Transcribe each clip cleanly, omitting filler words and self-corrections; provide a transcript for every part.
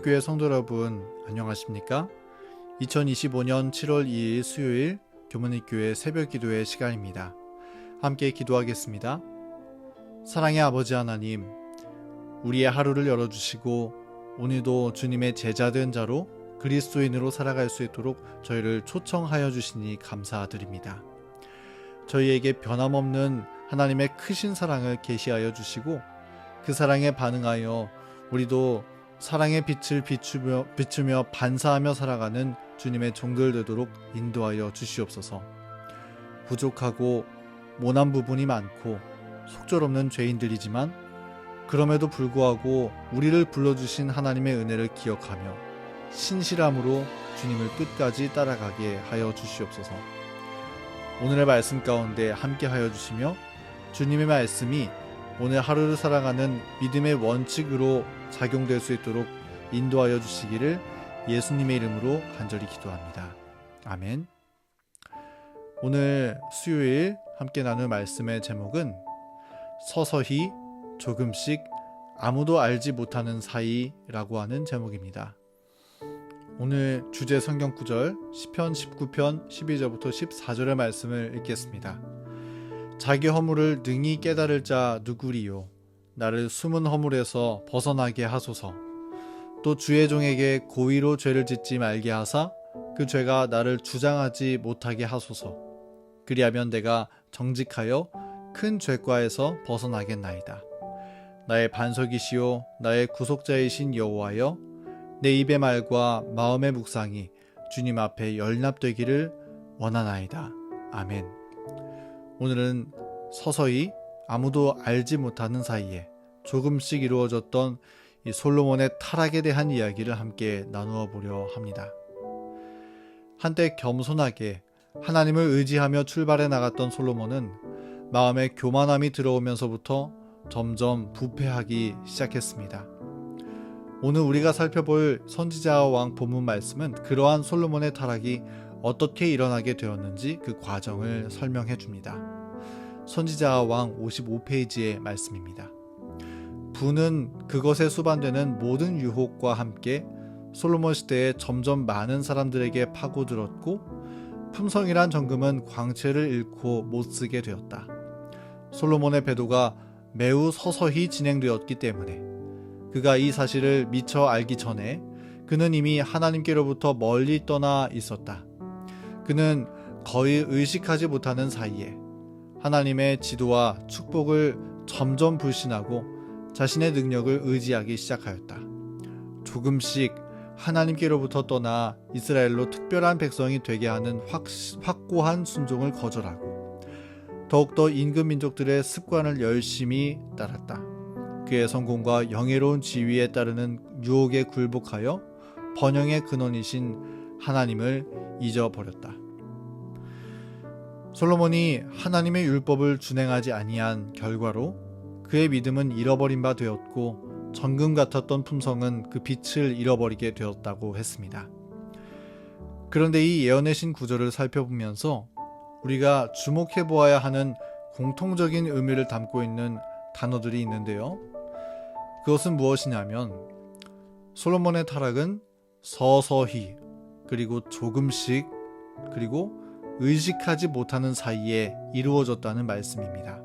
교만익교회 성도 여러분, 안녕하십니까? 2025년 7월 2일 수요일 교만익교회 새벽기도의 시간입니다. 함께 기도하겠습니다. 사랑의 아버지 하나님, 우리의 하루를 열어주시고 오늘도 주님의 제자된 자로 그리스도인으로 살아갈 수 있도록 저희를 초청하여 주시니 감사드립니다. 저희에게 변함없는 하나님의 크신 사랑을 계시하여 주시고 그 사랑에 반응하여 우리도 사랑의 빛을 비추며 반사하며 살아가는 주님의 종들 되도록 인도하여 주시옵소서. 부족하고 모난 부분이 많고 속절없는 죄인들이지만 그럼에도 불구하고 우리를 불러주신 하나님의 은혜를 기억하며 신실함으로 주님을 끝까지 따라가게 하여 주시옵소서. 오늘의 말씀 가운데 함께 하여 주시며 주님의 말씀이 오늘 하루를 살아가는 믿음의 원칙으로 작용될 수 있도록 인도하여 주시기를 예수님의 이름으로 간절히 기도합니다. 아멘. 오늘 수요일 함께 나눌 말씀의 제목은 서서히 조금씩 아무도 알지 못하는 사이라고 하는 제목입니다. 오늘 주제 성경 구절 시편 19편 12절부터 14절의 말씀을 읽겠습니다. 자기 허물을 능히 깨달을 자 누구리요? 나를 숨은 허물에서 벗어나게 하소서. 또 주의 종에게 고의로 죄를 짓지 말게 하사 그 죄가 나를 주장하지 못하게 하소서. 그리하면 내가 정직하여 큰 죄과에서 벗어나겠나이다. 나의 반석이시요 나의 구속자이신 여호와여, 내 입의 말과 마음의 묵상이 주님 앞에 열납되기를 원하나이다. 아멘. 오늘은 서서히 아무도 알지 못하는 사이에 조금씩 이루어졌던 이 솔로몬의 타락에 대한 이야기를 함께 나누어 보려 합니다. 한때 겸손하게 하나님을 의지하며 출발해 나갔던 솔로몬은 마음에 교만함이 들어오면서부터 점점 부패하기 시작했습니다. 오늘 우리가 살펴볼 선지자와 왕 본문 말씀은 그러한 솔로몬의 타락이 어떻게 일어나게 되었는지 그 과정을 설명해 줍니다. 선지자와 왕 55페이지의 말씀입니다. 부는 그것에 수반되는 모든 유혹과 함께 솔로몬 시대에 점점 많은 사람들에게 파고들었고 품성이란 정금은 광채를 잃고 못쓰게 되었다. 솔로몬의 배도가 매우 서서히 진행되었기 때문에 그가 이 사실을 미처 알기 전에 그는 이미 하나님께로부터 멀리 떠나 있었다. 그는 거의 의식하지 못하는 사이에 하나님의 지도와 축복을 점점 불신하고 자신의 능력을 의지하기 시작하였다. 조금씩 하나님께로부터 떠나 이스라엘로 특별한 백성이 되게 하는 확고한 순종을 거절하고 더욱더 임금 민족들의 습관을 열심히 따랐다. 그의 성공과 영예로운 지위에 따르는 유혹에 굴복하여 번영의 근원이신 하나님을 잊어버렸다. 솔로몬이 하나님의 율법을 준행하지 아니한 결과로 그의 믿음은 잃어버린 바 되었고 정금 같았던 품성은 그 빛을 잃어버리게 되었다고 했습니다. 그런데 이 예언의 신 구절을 살펴보면서 우리가 주목해 보아야 하는 공통적인 의미를 담고 있는 단어들이 있는데요. 그것은 무엇이냐면 솔로몬의 타락은 서서히 그리고 조금씩 그리고 의식하지 못하는 사이에 이루어졌다는 말씀입니다.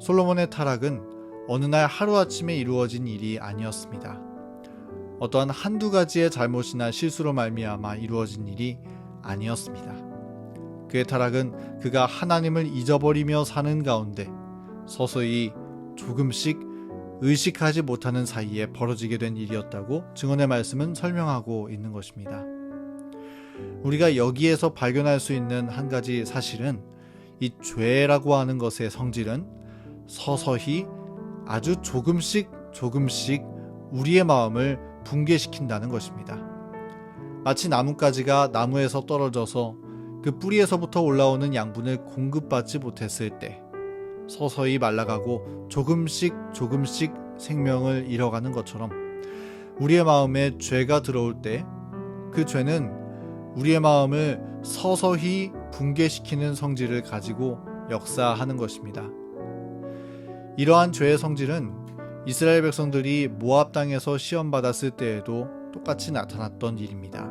솔로몬의 타락은 어느 날 하루아침에 이루어진 일이 아니었습니다. 어떠한 한두 가지의 잘못이나 실수로 말미암아 이루어진 일이 아니었습니다. 그의 타락은 그가 하나님을 잊어버리며 사는 가운데 서서히 조금씩 의식하지 못하는 사이에 벌어지게 된 일이었다고 증언의 말씀은 설명하고 있는 것입니다. 우리가 여기에서 발견할 수 있는 한 가지 사실은 이 죄라고 하는 것의 성질은 서서히 아주 조금씩 우리의 마음을 붕괴시킨다는 것입니다. 마치 나뭇가지가 나무에서 떨어져서 그 뿌리에서부터 올라오는 양분을 공급받지 못했을 때 서서히 말라가고 조금씩 생명을 잃어가는 것처럼 우리의 마음에 죄가 들어올 때 그 죄는 우리의 마음을 서서히 붕괴시키는 성질을 가지고 역사하는 것입니다. 이러한 죄의 성질은 이스라엘 백성들이 모압 땅에서 시험받았을 때에도 똑같이 나타났던 일입니다.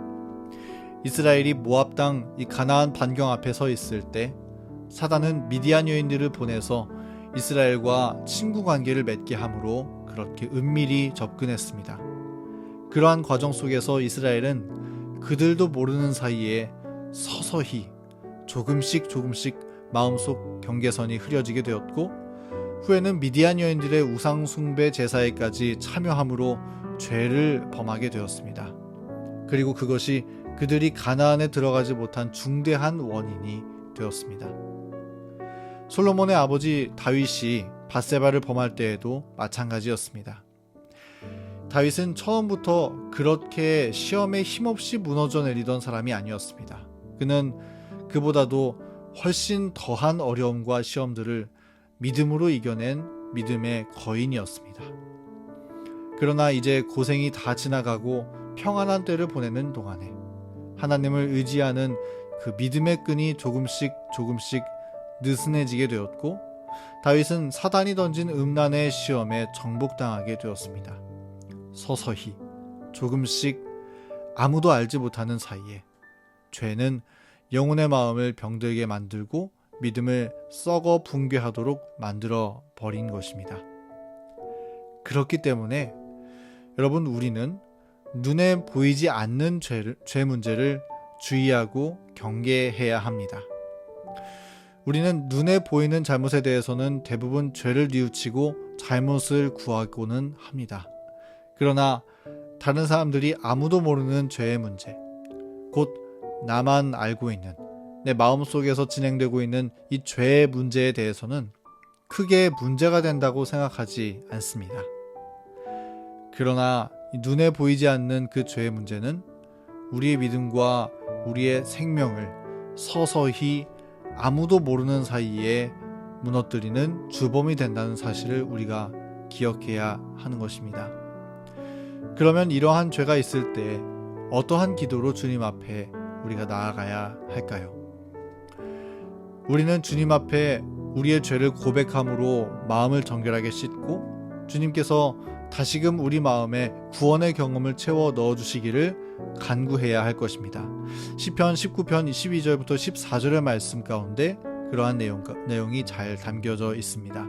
이스라엘이 모압 땅 이 가나안 반경 앞에 서 있을 때 사단은 미디안 여인들을 보내서 이스라엘과 친구 관계를 맺게 함으로 그렇게 은밀히 접근했습니다. 그러한 과정 속에서 이스라엘은 그들도 모르는 사이에 서서히 조금씩 마음속 경계선이 흐려지게 되었고, 후에는 미디안 여인들의 우상 숭배 제사에까지 참여함으로 죄를 범하게 되었습니다. 그리고 그것이 그들이 가나안에 들어가지 못한 중대한 원인이 되었습니다. 솔로몬의 아버지 다윗이 밧세바를 범할 때에도 마찬가지였습니다. 다윗은 처음부터 그렇게 시험에 힘없이 무너져 내리던 사람이 아니었습니다. 그는 그보다도 훨씬 더한 어려움과 시험들을 믿음으로 이겨낸 믿음의 거인이었습니다. 그러나 이제 고생이 다 지나가고 평안한 때를 보내는 동안에 하나님을 의지하는 그 믿음의 끈이 조금씩 느슨해지게 되었고, 다윗은 사단이 던진 음란의 시험에 정복당하게 되었습니다. 서서히 조금씩 아무도 알지 못하는 사이에 죄는 영혼의 마음을 병들게 만들고 믿음을 썩어 붕괴하도록 만들어 버린 것입니다. 그렇기 때문에 여러분, 우리는 눈에 보이지 않는 죄 문제를 주의하고 경계해야 합니다. 우리는 눈에 보이는 잘못에 대해서는 대부분 죄를 뉘우치고 잘못을 구하고는 합니다. 그러나 다른 사람들이 아무도 모르는 죄의 문제, 곧 나만 알고 있는 내 마음속에서 진행되고 있는 이 죄의 문제에 대해서는 크게 문제가 된다고 생각하지 않습니다. 그러나 눈에 보이지 않는 그 죄의 문제는 우리의 믿음과 우리의 생명을 서서히 아무도 모르는 사이에 무너뜨리는 주범이 된다는 사실을 우리가 기억해야 하는 것입니다. 그러면 이러한 죄가 있을 때 어떠한 기도로 주님 앞에 우리가 나아가야 할까요? 우리는 주님 앞에 우리의 죄를 고백함으로 마음을 정결하게 씻고, 주님께서 다시금 우리 마음에 구원의 경험을 채워 넣어주시기를 간구해야 할 것입니다. 시편 19편 12절부터 14절의 말씀 가운데 그러한 내용이 잘 담겨져 있습니다.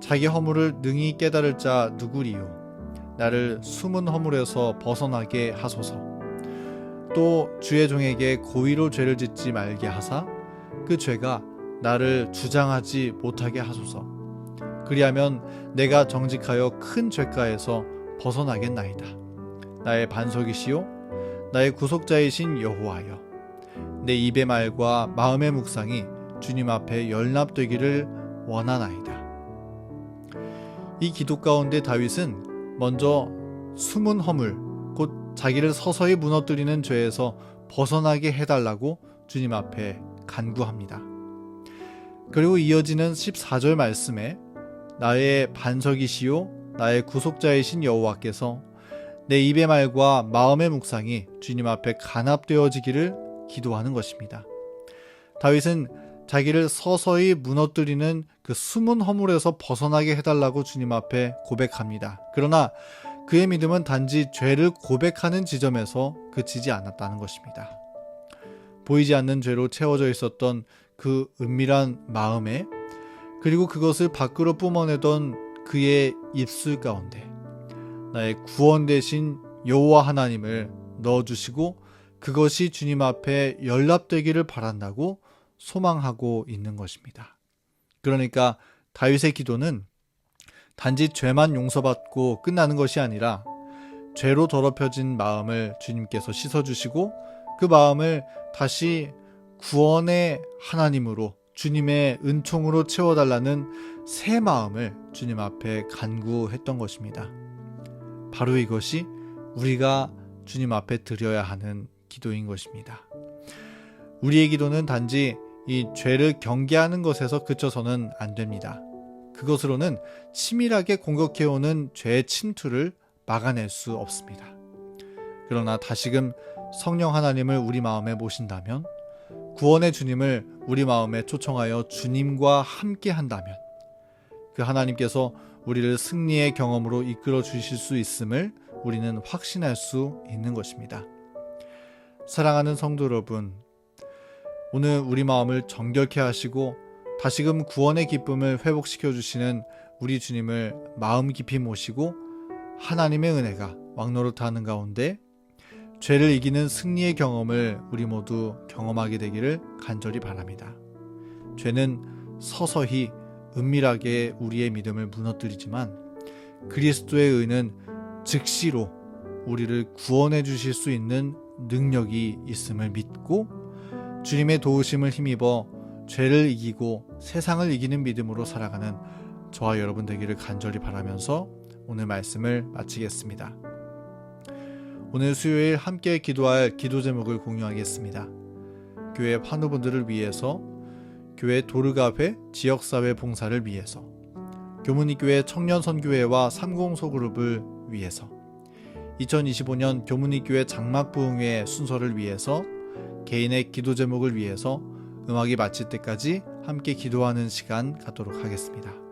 자기 허물을 능히 깨달을 자 누구리요? 나를 숨은 허물에서 벗어나게 하소서. 또 주의 종에게 고의로 죄를 짓지 말게 하사 그 죄가 나를 주장하지 못하게 하소서. 그리하면 내가 정직하여 큰 죄가에서 벗어나겠나이다. 나의 반석이시요 나의 구속자이신 여호와여, 내 입의 말과 마음의 묵상이 주님 앞에 연납되기를 원하나이다. 이 기도 가운데 다윗은 먼저 숨은 허물, 곧 자기를 서서히 무너뜨리는 죄에서 벗어나게 해달라고 주님 앞에 간구합니다. 그리고 이어지는 14절 말씀에 나의 반석이시요 나의 구속자이신 여호와께서 내 입의 말과 마음의 묵상이 주님 앞에 간합되어지기를 기도하는 것입니다. 다윗은 자기를 서서히 무너뜨리는 그 숨은 허물에서 벗어나게 해달라고 주님 앞에 고백합니다. 그러나 그의 믿음은 단지 죄를 고백하는 지점에서 그치지 않았다는 것입니다. 보이지 않는 죄로 채워져 있었던 그 은밀한 마음에, 그리고 그것을 밖으로 뿜어내던 그의 입술 가운데 나의 구원 되신 여호와 하나님을 넣어주시고 그것이 주님 앞에 연락되기를 바란다고 소망하고 있는 것입니다. 그러니까 다윗의 기도는 단지 죄만 용서받고 끝나는 것이 아니라 죄로 더럽혀진 마음을 주님께서 씻어주시고 그 마음을 다시 구원의 하나님으로, 주님의 은총으로 채워달라는 새 마음을 주님 앞에 간구했던 것입니다. 바로 이것이 우리가 주님 앞에 드려야 하는 기도인 것입니다. 우리의 기도는 단지 이 죄를 경계하는 것에서 그쳐서는 안 됩니다. 그것으로는 치밀하게 공격해오는 죄의 침투를 막아낼 수 없습니다. 그러나 다시금 성령 하나님을 우리 마음에 모신다면, 구원의 주님을 우리 마음에 초청하여 주님과 함께 한다면 그 하나님께서 우리를 승리의 경험으로 이끌어 주실 수 있음을 우리는 확신할 수 있는 것입니다. 사랑하는 성도 여러분, 오늘 우리 마음을 정결케 하시고 다시금 구원의 기쁨을 회복시켜 주시는 우리 주님을 마음 깊이 모시고 하나님의 은혜가 왕노릇하는 가운데 죄를 이기는 승리의 경험을 우리 모두 경험하게 되기를 간절히 바랍니다. 죄는 서서히 은밀하게 우리의 믿음을 무너뜨리지만 그리스도의 의는 즉시로 우리를 구원해 주실 수 있는 능력이 있음을 믿고 주님의 도우심을 힘입어 죄를 이기고 세상을 이기는 믿음으로 살아가는 저와 여러분 되기를 간절히 바라면서 오늘 말씀을 마치겠습니다. 오늘 수요일 함께 기도할 기도 제목을 공유하겠습니다. 교회 환우분들을 위해서, 교회 도르가회 지역사회 봉사를 위해서, 교문이교회 청년선교회와 30소그룹을 위해서, 2025년 교문이교회 장막부흥회 순서를 위해서, 개인의 기도 제목을 위해서 음악이 마칠 때까지 함께 기도하는 시간 갖도록 하겠습니다.